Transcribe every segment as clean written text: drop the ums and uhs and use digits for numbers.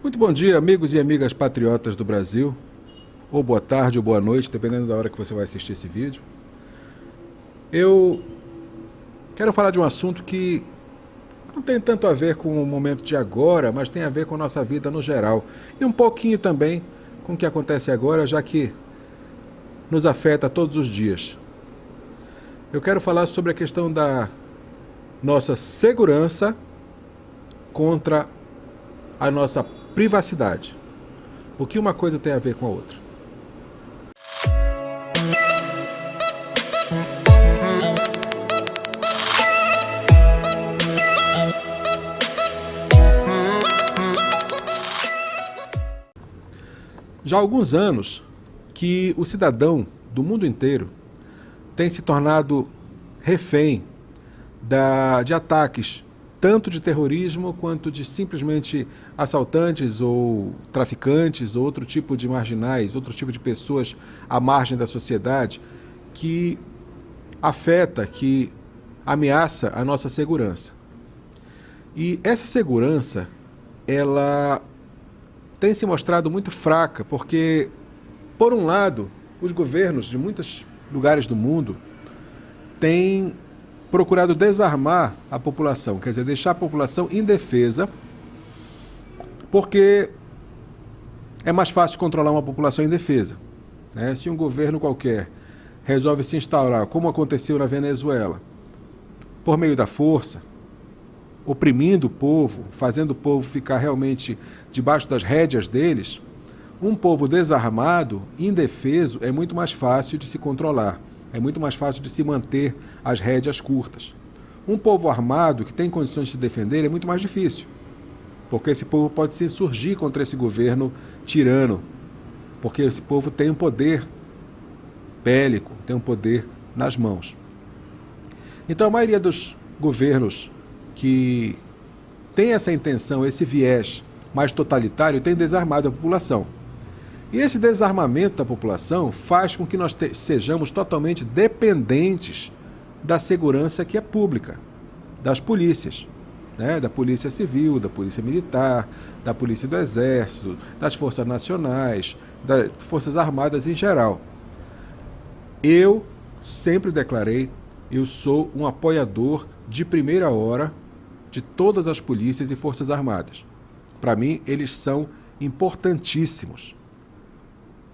Muito bom dia, amigos e amigas patriotas do Brasil, ou boa tarde ou boa noite, dependendo da hora que você vai assistir esse vídeo. Eu quero falar de um assunto que não tem tanto a ver com o momento de agora, mas tem a ver com a nossa vida no geral. E um pouquinho também com o que acontece agora, já que nos afeta todos os dias. Eu quero falar sobre a questão da nossa segurança contra a nossa privacidade. O que uma coisa tem a ver com a outra? Já há alguns anos que o cidadão do mundo inteiro tem se tornado refém de ataques, tanto de terrorismo quanto de simplesmente assaltantes ou traficantes ou outro tipo de marginais, outro tipo de pessoas à margem da sociedade que afeta, que ameaça a nossa segurança. E essa segurança, ela tem se mostrado muito fraca, porque, por um lado, os governos de muitos lugares do mundo têm procurado desarmar a população, quer dizer, deixar a população indefesa, porque é mais fácil controlar uma população indefesa, né? Se um governo qualquer resolve se instaurar, como aconteceu na Venezuela, por meio da força, oprimindo o povo, fazendo o povo ficar realmente debaixo das rédeas deles, um povo desarmado, indefeso, é muito mais fácil de se controlar. É muito mais fácil de se manter as rédeas curtas. Um povo armado que tem condições de se defender é muito mais difícil, porque esse povo pode se insurgir contra esse governo tirano, porque esse povo tem um poder bélico, tem um poder nas mãos. Então a maioria dos governos que tem essa intenção, esse viés mais totalitário, tem desarmado a população. E esse desarmamento da população faz com que nós sejamos totalmente dependentes da segurança que é pública, das polícias, né? Da polícia civil, da polícia militar, da polícia do exército, das forças nacionais, das forças armadas em geral. Eu sempre declarei, eu sou um apoiador de primeira hora de todas as polícias e forças armadas. Para mim, eles são importantíssimos.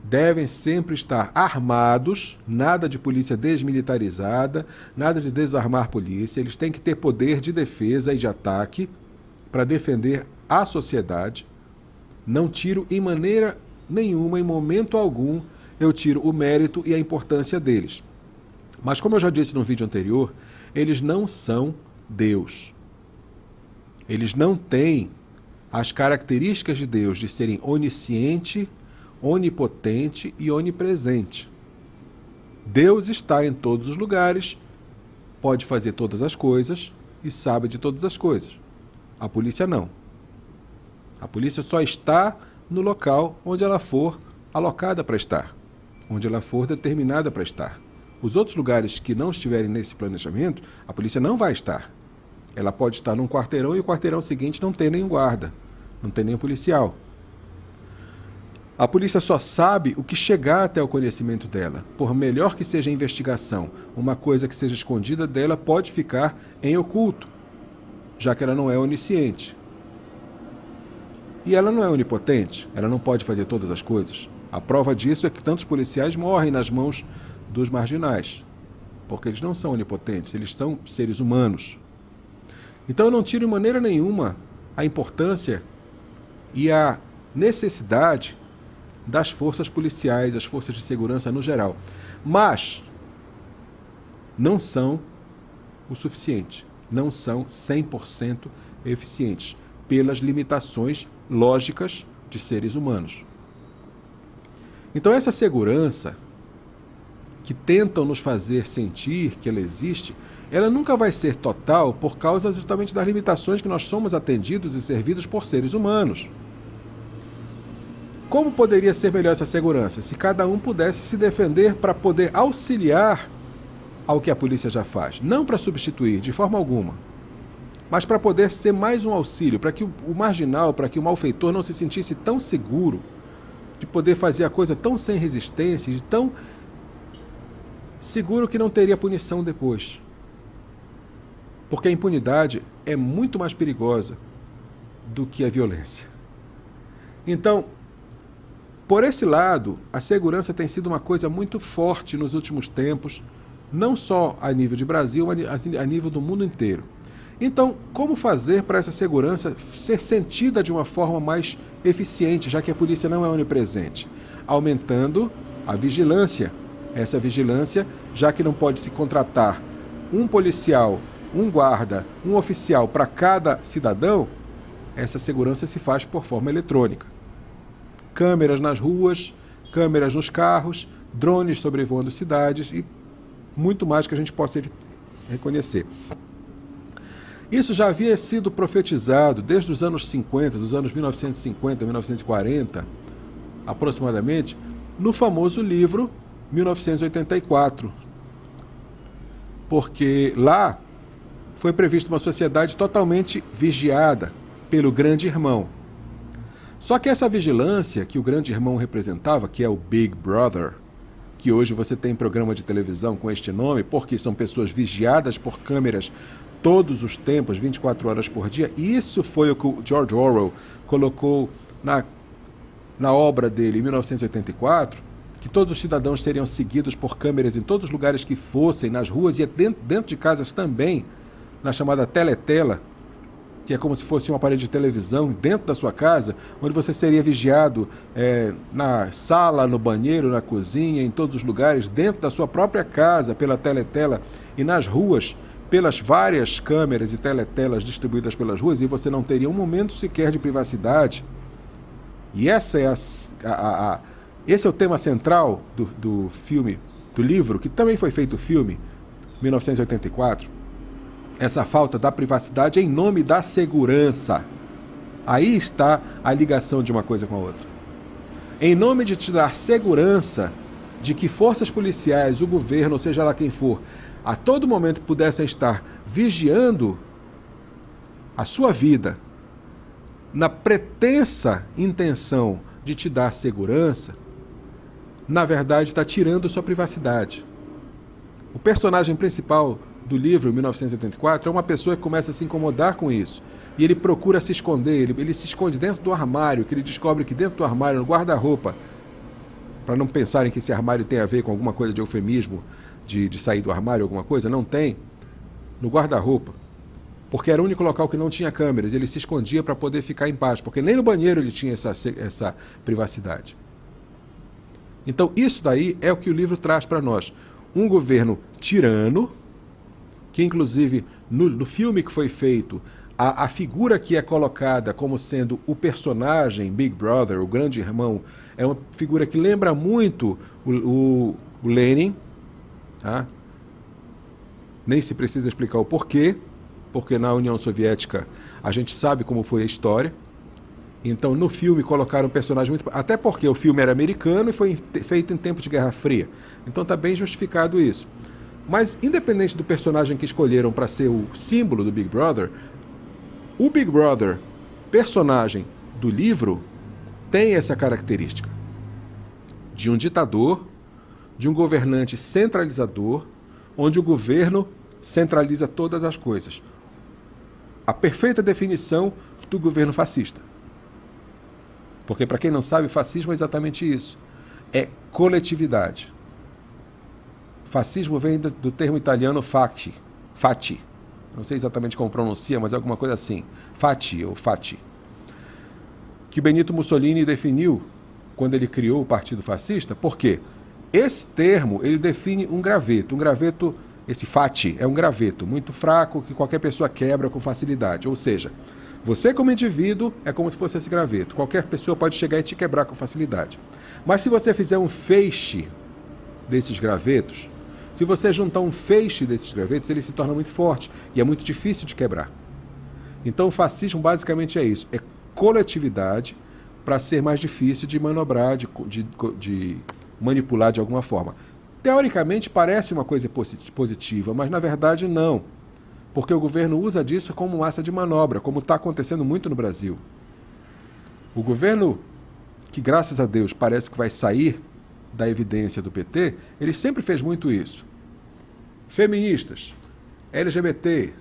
Devem sempre estar armados, nada de polícia desmilitarizada, nada de desarmar polícia. Eles têm que ter poder de defesa e de ataque para defender a sociedade. Não tiro em maneira nenhuma, em momento algum, eu tiro o mérito e a importância deles. Mas como eu já disse no vídeo anterior, eles não são Deus. Eles não têm as características de Deus de serem onisciente, onipotente e onipresente. Deus está em todos os lugares, pode fazer todas as coisas e sabe de todas as coisas. A polícia não. A polícia só está no local onde ela for alocada para estar, onde ela for determinada para estar. Os outros lugares que não estiverem nesse planejamento, a polícia não vai estar. Ela pode estar num quarteirão e o quarteirão seguinte não tem nenhum guarda, não tem nenhum policial. A polícia só sabe o que chegar até o conhecimento dela. Por melhor que seja a investigação, uma coisa que seja escondida dela pode ficar em oculto, já que ela não é onisciente. E ela não é onipotente, ela não pode fazer todas as coisas. A prova disso é que tantos policiais morrem nas mãos dos marginais, porque eles não são onipotentes, eles são seres humanos. Então eu não tiro de maneira nenhuma a importância e a necessidade das forças policiais, das forças de segurança no geral. Mas não são o suficiente, não são 100% eficientes, pelas limitações lógicas de seres humanos. Então essa segurança que tentam nos fazer sentir que ela existe, ela nunca vai ser total por causa justamente das limitações que nós somos atendidos e servidos por seres humanos. Como poderia ser melhor essa segurança? Se cada um pudesse se defender para poder auxiliar ao que a polícia já faz. Não para substituir, de forma alguma. mas para poder ser mais um auxílio, para que o marginal, para que o malfeitor não se sentisse tão seguro de poder fazer a coisa tão sem resistência, de tão seguro que não teria punição depois. Porque a impunidade é muito mais perigosa do que a violência. Então, por esse lado, a segurança tem sido uma coisa muito forte nos últimos tempos, não só a nível de Brasil, mas a nível do mundo inteiro. Então, como fazer para essa segurança ser sentida de uma forma mais eficiente, já que a polícia não é onipresente? Aumentando a vigilância. Essa vigilância, já que não pode se contratar um policial, um guarda, um oficial para cada cidadão, essa segurança se faz por forma eletrônica. Câmeras nas ruas, câmeras nos carros, drones sobrevoando cidades e muito mais que a gente possa reconhecer. Isso já havia sido profetizado desde os anos 50, dos anos 1950, 1940, aproximadamente, no famoso livro 1984. Porque lá foi prevista uma sociedade totalmente vigiada pelo Grande Irmão. Só que essa vigilância que o Grande Irmão representava, que é o Big Brother, que hoje você tem programa de televisão com este nome, porque são pessoas vigiadas por câmeras todos os tempos, 24 horas por dia. Isso foi o que o George Orwell colocou na obra dele, em 1984, que todos os cidadãos seriam seguidos por câmeras em todos os lugares que fossem, nas ruas e dentro de casas também, na chamada teletela, que é como se fosse um aparelho de televisão dentro da sua casa, onde você seria vigiado na sala, no banheiro, na cozinha, em todos os lugares, dentro da sua própria casa, pela teletela, e nas ruas, pelas várias câmeras e teletelas distribuídas pelas ruas, e você não teria um momento sequer de privacidade. E esse é o tema central do filme, do livro, que também foi feito filme, 1984. Essa falta da privacidade em nome da segurança. Aí está a ligação de uma coisa com a outra. Em nome de te dar segurança de que forças policiais, o governo, ou seja lá quem for, a todo momento pudessem estar vigiando a sua vida na pretensa intenção de te dar segurança, na verdade está tirando sua privacidade. O personagem principal do livro 1984 é uma pessoa que começa a se incomodar com isso. E ele procura se esconder, ele se esconde dentro do armário, que ele descobre que dentro do armário, no guarda-roupa, para não pensarem que esse armário tem a ver com alguma coisa de eufemismo, de sair do armário, alguma coisa, não tem. No guarda-roupa. Porque era o único local que não tinha câmeras, ele se escondia para poder ficar em paz, porque nem no banheiro ele tinha essa privacidade. Então isso daí é o que o livro traz para nós. Um governo tirano, que inclusive no filme que foi feito, a figura que é colocada como sendo o personagem Big Brother, o Grande Irmão, é uma figura que lembra muito o Lenin, tá? Nem se precisa explicar o porquê, porque na União Soviética a gente sabe como foi a história. Então no filme colocaram um personagem muito... Até porque o filme era americano e foi feito em tempo de Guerra Fria. Então está bem justificado isso. Mas, independente do personagem que escolheram para ser o símbolo do Big Brother, o Big Brother, personagem do livro, tem essa característica de um ditador, de um governante centralizador, onde o governo centraliza todas as coisas. A perfeita definição do governo fascista. Porque, para quem não sabe, fascismo é exatamente isso. É coletividade. Fascismo vem do termo italiano fatti. Não sei exatamente como pronuncia, mas é alguma coisa assim. Fatti ou fatti. Que Benito Mussolini definiu quando ele criou o Partido Fascista. Por quê? Esse termo, ele define um graveto. Um graveto, esse fatti, é um graveto muito fraco que qualquer pessoa quebra com facilidade. Ou seja, você como indivíduo é como se fosse esse graveto. Qualquer pessoa pode chegar e te quebrar com facilidade. Mas se você fizer um feixe desses gravetos, se você juntar um feixe desses gravetos, ele se torna muito forte e é muito difícil de quebrar. Então o fascismo basicamente é isso, é coletividade para ser mais difícil de manobrar, de manipular de alguma forma. Teoricamente parece uma coisa positiva, mas na verdade não. porque o governo usa disso como massa de manobra, como está acontecendo muito no Brasil. O governo, que graças a Deus parece que vai sair da evidência do PT, ele sempre fez muito isso. Feministas, LGBT,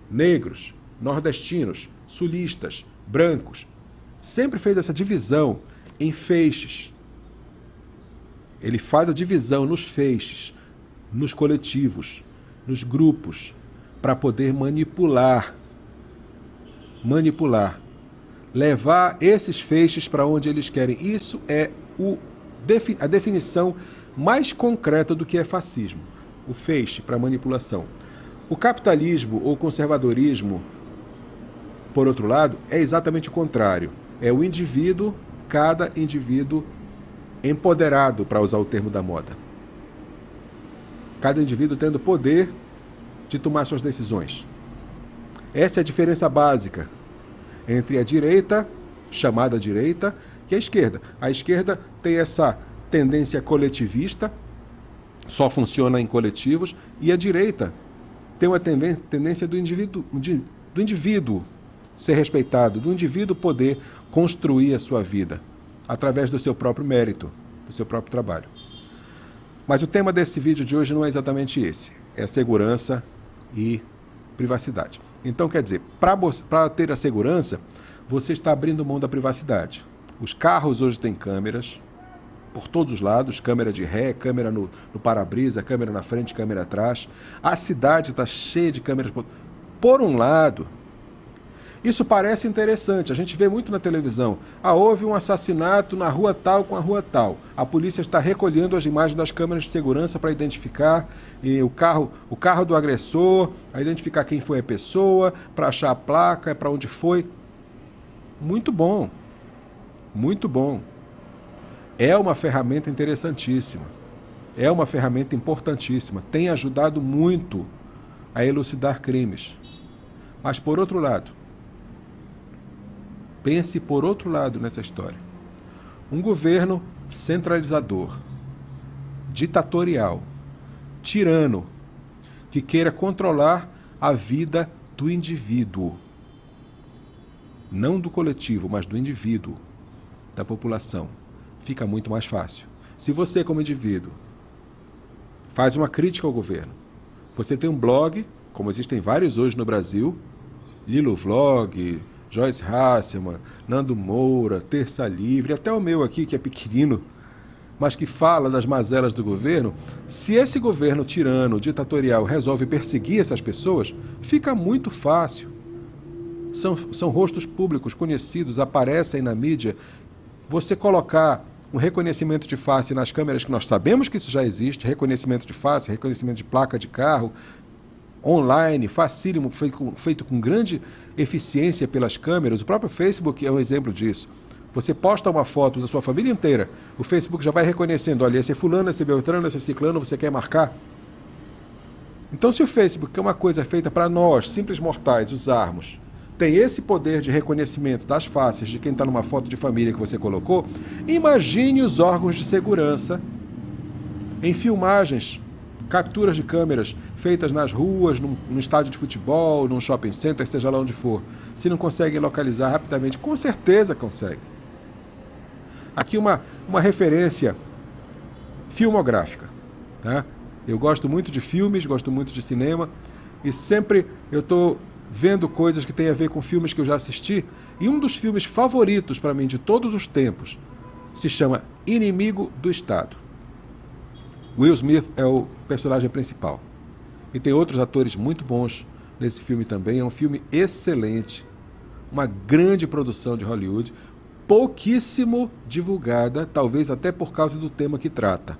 negros, nordestinos, sulistas, brancos, sempre fez essa divisão em feixes. Ele faz a divisão nos feixes, nos coletivos, nos grupos, para poder manipular, levar esses feixes para onde eles querem. Isso é a definição mais concreta do que é fascismo, o feixe para manipulação. O capitalismo ou conservadorismo, por outro lado, é exatamente o contrário. É o indivíduo, cada indivíduo empoderado, para usar o termo da moda. Cada indivíduo tendo poder de tomar suas decisões. Essa é a diferença básica entre a direita, chamada direita, e a esquerda. A esquerda tem essa tendência coletivista, só funciona em coletivos, e a direita tem uma tendência do indivíduo ser respeitado, do indivíduo poder construir a sua vida através do seu próprio mérito, do seu próprio trabalho. Mas o tema desse vídeo de hoje não é exatamente esse, é segurança e privacidade. Então, quer dizer, para ter a segurança, você está abrindo mão da privacidade. Os carros hoje têm câmeras por todos os lados, câmera de ré, câmera no para-brisa, câmera na frente, câmera atrás. A cidade está cheia de câmeras. Por um lado, isso parece interessante, a gente vê muito na televisão. Houve um assassinato na rua tal com a rua tal. A polícia está recolhendo as imagens das câmeras de segurança para identificar o carro do agressor, para identificar quem foi a pessoa, para achar a placa, para onde foi. Muito bom, muito bom. É uma ferramenta interessantíssima, é uma ferramenta importantíssima, tem ajudado muito a elucidar crimes. Mas, por outro lado, pense por outro lado nessa história. Um governo centralizador, ditatorial, tirano, que queira controlar a vida do indivíduo. Não do coletivo, mas do indivíduo, da população. Fica muito mais fácil. Se você, como indivíduo, faz uma crítica ao governo, você tem um blog, como existem vários hoje no Brasil, Lilo Vlog, Joyce Hasselman, Nando Moura, Terça Livre, até o meu aqui, que é pequenino, mas que fala das mazelas do governo. Se esse governo tirano, ditatorial, resolve perseguir essas pessoas, fica muito fácil. São rostos públicos, conhecidos, aparecem na mídia. Você colocar um reconhecimento de face nas câmeras, que nós sabemos que isso já existe, reconhecimento de face, reconhecimento de placa de carro, online, facílimo, feito com grande eficiência pelas câmeras. O próprio Facebook é um exemplo disso. Você posta uma foto da sua família inteira, o Facebook já vai reconhecendo, olha, esse é fulano, esse é beltrano, esse é ciclano, você quer marcar? Então, se o Facebook, que é uma coisa feita para nós, simples mortais, usarmos, tem esse poder de reconhecimento das faces de quem está numa foto de família que você colocou, imagine os órgãos de segurança em filmagens, capturas de câmeras feitas nas ruas, num estádio de futebol, num shopping center, seja lá onde for. Se não conseguem localizar rapidamente, com certeza conseguem. Aqui uma referência filmográfica. Tá? Eu gosto muito de filmes, gosto muito de cinema, e sempre eu estou vendo coisas que têm a ver com filmes que eu já assisti, e um dos filmes favoritos para mim de todos os tempos se chama Inimigo do Estado. Will Smith é o personagem principal. E tem outros atores muito bons nesse filme também. É um filme excelente, uma grande produção de Hollywood, pouquíssimo divulgada, talvez até por causa do tema que trata.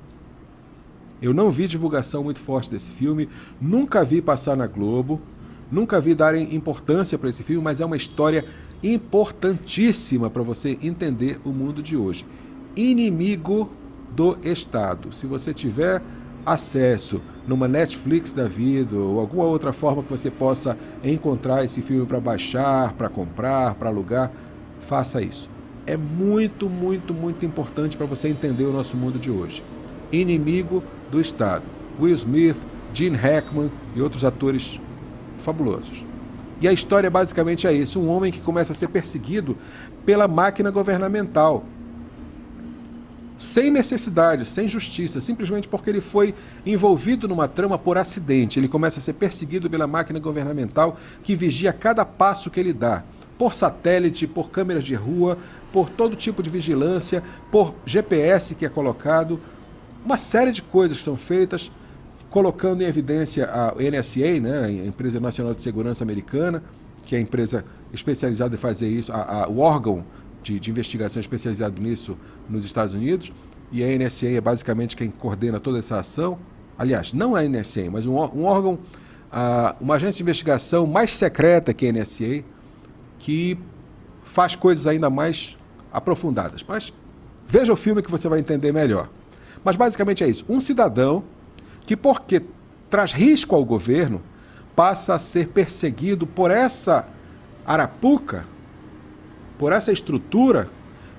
Eu não vi divulgação muito forte desse filme, nunca vi passar na Globo, nunca vi darem importância para esse filme, mas é uma história importantíssima para você entender o mundo de hoje. Inimigo do Estado. Se você tiver acesso numa Netflix da vida ou alguma outra forma que você possa encontrar esse filme para baixar, para comprar, para alugar, faça isso. É muito, muito, muito importante para você entender o nosso mundo de hoje. Inimigo do Estado. Will Smith, Gene Hackman e outros atores fabulosos. E a história basicamente é isso, um homem que começa a ser perseguido pela máquina governamental, sem necessidade, sem justiça, simplesmente porque ele foi envolvido numa trama por acidente. Ele começa a ser perseguido pela máquina governamental que vigia cada passo que ele dá, por satélite, por câmeras de rua, por todo tipo de vigilância, por GPS que é colocado. Uma série de coisas são feitas, colocando em evidência a NSA, né, a Empresa Nacional de Segurança Americana, que é a empresa especializada em fazer isso, o órgão de investigação especializado nisso nos Estados Unidos, e a NSA é basicamente quem coordena toda essa ação. Aliás, não a NSA, mas um órgão, uma agência de investigação mais secreta que a NSA, que faz coisas ainda mais aprofundadas. Mas veja o filme que você vai entender melhor. Mas basicamente é isso. Um cidadão que, porque traz risco ao governo, passa a ser perseguido por essa arapuca, por essa estrutura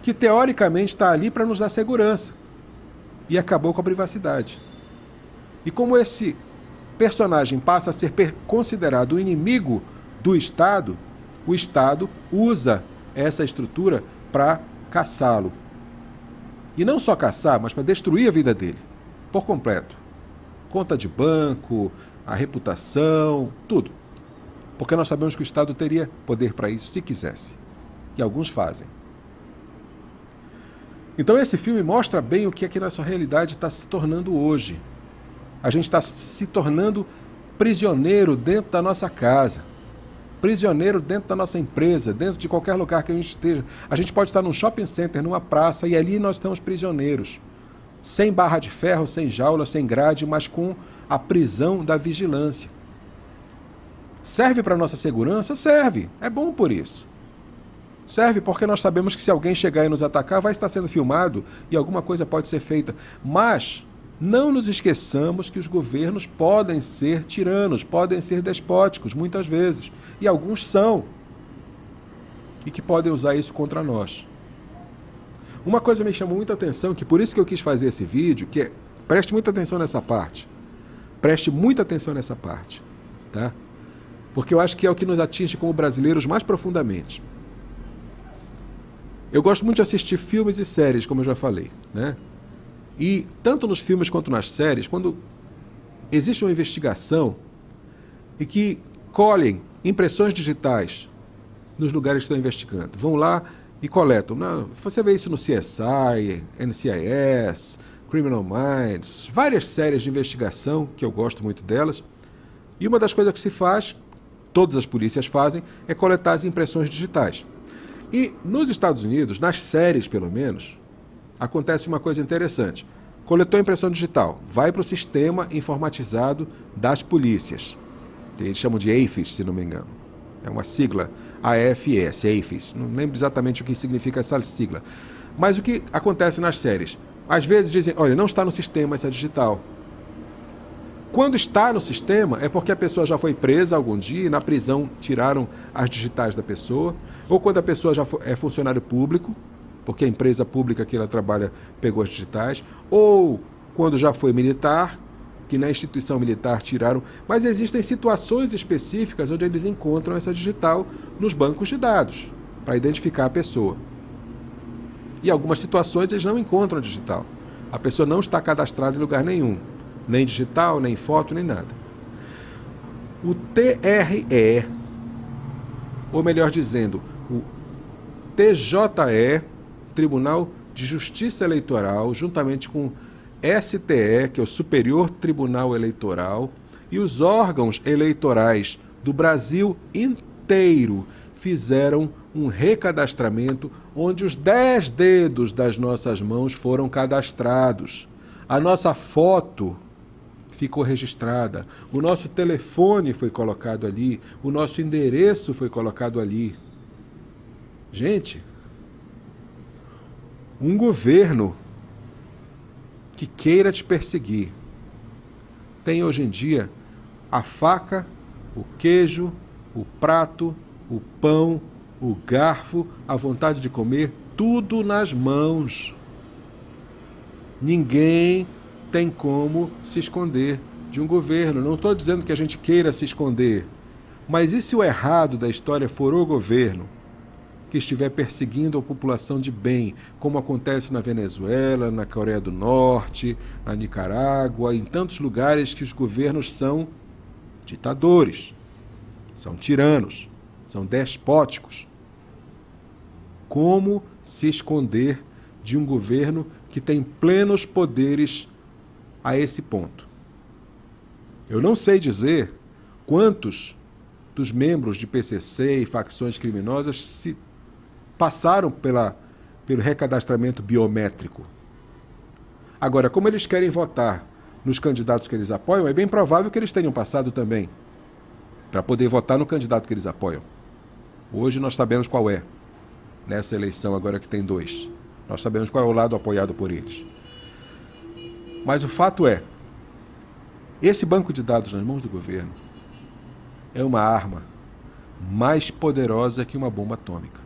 que teoricamente está ali para nos dar segurança e acabou com a privacidade. E como esse personagem passa a ser considerado o inimigo do Estado, o Estado usa essa estrutura para caçá-lo. E não só caçar, mas para destruir a vida dele, por completo. Conta de banco, a reputação, tudo. Porque nós sabemos que o Estado teria poder para isso se quisesse. E alguns fazem. Então esse filme mostra bem o que aqui na nossa realidade está se tornando hoje. A gente está se tornando prisioneiro dentro da nossa casa, prisioneiro dentro da nossa empresa, dentro de qualquer lugar que a gente esteja. A gente pode estar num shopping center, numa praça, e ali nós estamos prisioneiros. Sem barra de ferro, sem jaula, sem grade, mas com a prisão da vigilância. Serve para a nossa segurança? Serve. É bom por isso. Serve porque nós sabemos que se alguém chegar e nos atacar, vai estar sendo filmado e alguma coisa pode ser feita. Mas não nos esqueçamos que os governos podem ser tiranos, podem ser despóticos, muitas vezes. E alguns são. E que podem usar isso contra nós. Uma coisa me chamou muita atenção, que por isso que eu quis fazer esse vídeo, que é, preste muita atenção nessa parte. Preste muita atenção nessa parte. Tá? Porque eu acho que é o que nos atinge como brasileiros mais profundamente. Eu gosto muito de assistir filmes e séries, como eu já falei, né? E tanto nos filmes quanto nas séries, quando existe uma investigação e que colhem impressões digitais nos lugares que estão investigando, vão lá e coletam. Não, você vê isso no CSI, NCIS, Criminal Minds, várias séries de investigação, que eu gosto muito delas. E uma das coisas que se faz, todas as polícias fazem, é coletar as impressões digitais. E nos Estados Unidos, nas séries pelo menos, acontece uma coisa interessante. Coletou a impressão digital, vai para o sistema informatizado das polícias. Eles chamam de AFIS, se não me engano. É uma sigla, AFS, AFIS. Não lembro exatamente o que significa essa sigla. Mas o que acontece nas séries? Às vezes dizem, olha, não está no sistema essa digital. Quando está no sistema, é porque a pessoa já foi presa algum dia e na prisão tiraram as digitais da pessoa. Ou quando a pessoa já é funcionário público, porque a empresa pública que ela trabalha pegou as digitais. Ou quando já foi militar, que na instituição militar tiraram. Mas existem situações específicas onde eles encontram essa digital nos bancos de dados, para identificar a pessoa. E em algumas situações eles não encontram a digital. A pessoa não está cadastrada em lugar nenhum. Nem digital, nem foto, nem nada. O TRE, ou melhor dizendo, o TJE, Tribunal de Justiça Eleitoral, juntamente com STE, que é o Superior Tribunal Eleitoral, e os órgãos eleitorais do Brasil inteiro fizeram um recadastramento onde os 10 dedos das nossas mãos foram cadastrados. A nossa foto ficou registrada, o nosso telefone foi colocado ali, o nosso endereço foi colocado ali. Gente, um governo que queira te perseguir tem hoje em dia a faca, o queijo, o prato, o pão, o garfo, a vontade de comer, tudo nas mãos. Ninguém tem como se esconder de um governo. Não estou dizendo que a gente queira se esconder, Mas e se o errado da história for o governo que estiver perseguindo a população de bem, como acontece na Venezuela, na Coreia do Norte, na Nicarágua, em tantos lugares que os governos são ditadores, são tiranos, são despóticos? Como se esconder de um governo que tem plenos poderes a esse ponto? Eu não sei dizer quantos dos membros de PCC e facções criminosas se passaram pelo recadastramento biométrico. Agora, como eles querem votar nos candidatos que eles apoiam, é bem provável que eles tenham passado também, para poder votar no candidato que eles apoiam. Hoje nós sabemos qual é, nessa eleição agora que tem 2. Nós sabemos qual é o lado apoiado por eles. Mas o fato é, esse banco de dados nas mãos do governo é uma arma mais poderosa que uma bomba atômica,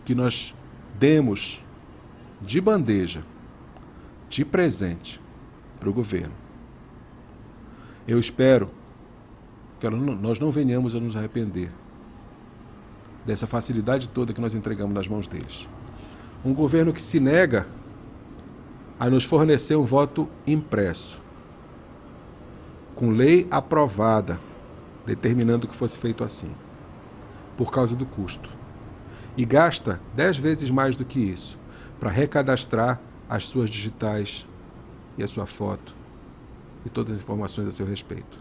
que nós demos de bandeja, de presente, para o governo. Eu espero que nós não venhamos a nos arrepender dessa facilidade toda que nós entregamos nas mãos deles. Um governo que se nega a nos fornecer um voto impresso, com lei aprovada, determinando que fosse feito assim, por causa do custo. E gasta 10 vezes mais do que isso para recadastrar as suas digitais e a sua foto e todas as informações a seu respeito.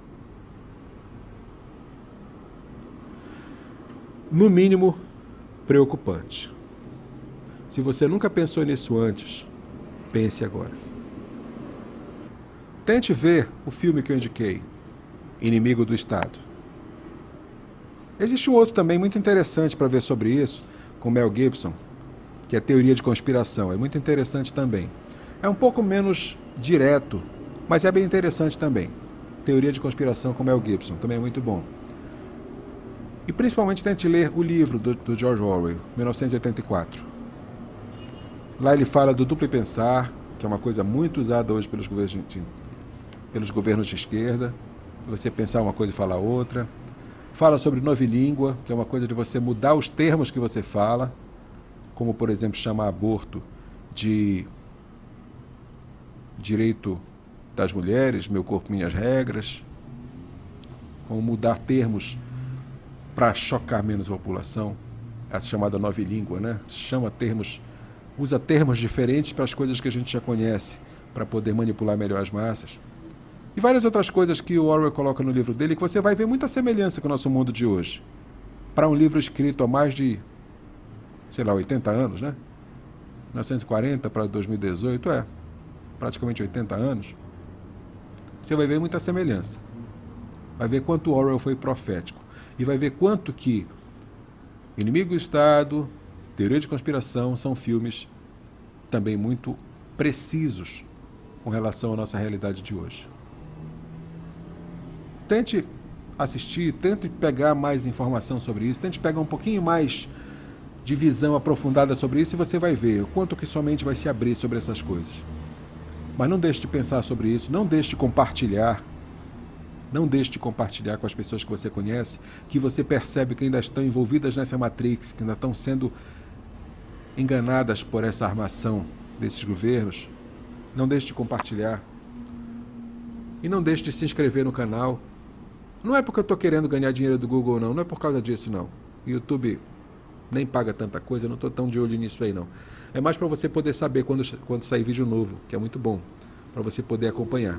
No mínimo, preocupante. Se você nunca pensou nisso antes, pense agora. Tente ver o filme que eu indiquei, Inimigo do Estado. Existe um outro também muito interessante para ver sobre isso, com Mel Gibson, que é Teoria de Conspiração. É muito interessante também. É um pouco menos direto, mas é bem interessante também. Teoria de Conspiração com Mel Gibson, também é muito bom. E principalmente tente ler o livro do George Orwell, 1984. Lá ele fala do duplo pensar, que é uma coisa muito usada hoje pelos governos de esquerda, você pensar uma coisa e falar outra. Fala sobre novilíngua, que é uma coisa de você mudar os termos que você fala, como, por exemplo, chamar aborto de direito das mulheres, meu corpo, minhas regras, como mudar termos para chocar menos a população, essa chamada novilíngua, né? Usa termos diferentes para as coisas que a gente já conhece, para poder manipular melhor as massas. E várias outras coisas que o Orwell coloca no livro dele, que você vai ver muita semelhança com o nosso mundo de hoje. Para um livro escrito há mais de, 80 anos, né? 1940 para 2018, praticamente 80 anos. Você vai ver muita semelhança. Vai ver quanto Orwell foi profético. E vai ver quanto que Inimigo do Estado, Teoria de Conspiração são filmes também muito precisos com relação à nossa realidade de hoje. Tente assistir, tente pegar mais informação sobre isso, tente pegar um pouquinho mais de visão aprofundada sobre isso e você vai ver o quanto que sua mente vai se abrir sobre essas coisas. Mas não deixe de pensar sobre isso, não deixe de compartilhar. Não deixe de compartilhar com as pessoas que você conhece, que você percebe que ainda estão envolvidas nessa Matrix, que ainda estão sendo enganadas por essa armação desses governos. Não deixe de compartilhar. E não deixe de se inscrever no canal. Não é porque eu estou querendo ganhar dinheiro do Google, não. Não é por causa disso, não. O YouTube nem paga tanta coisa, eu não estou tão de olho nisso aí, não. É mais para você poder saber quando sair vídeo novo, que é muito bom, para você poder acompanhar.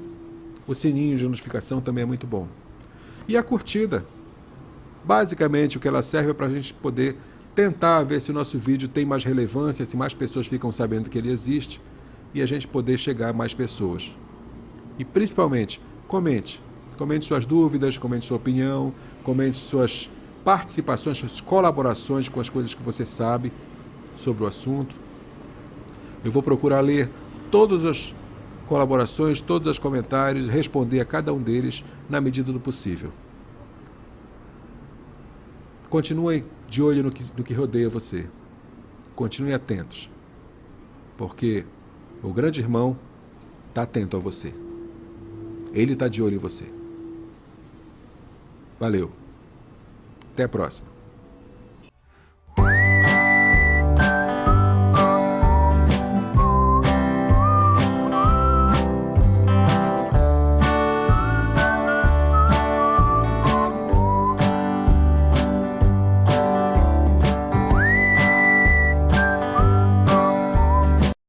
O sininho de notificação também é muito bom. E a curtida. Basicamente, o que ela serve é para a gente poder tentar ver se o nosso vídeo tem mais relevância, se mais pessoas ficam sabendo que ele existe, e a gente poder chegar a mais pessoas. E principalmente, comente. Comente suas dúvidas, comente sua opinião, comente suas participações, suas colaborações com as coisas que você sabe sobre o assunto. Eu vou procurar ler todas as colaborações, todos os comentários, responder a cada um deles na medida do possível. Continuem de olho no que rodeia você. Continuem atentos, porque o grande irmão está atento a você. Ele está de olho em você. Valeu. Até a próxima.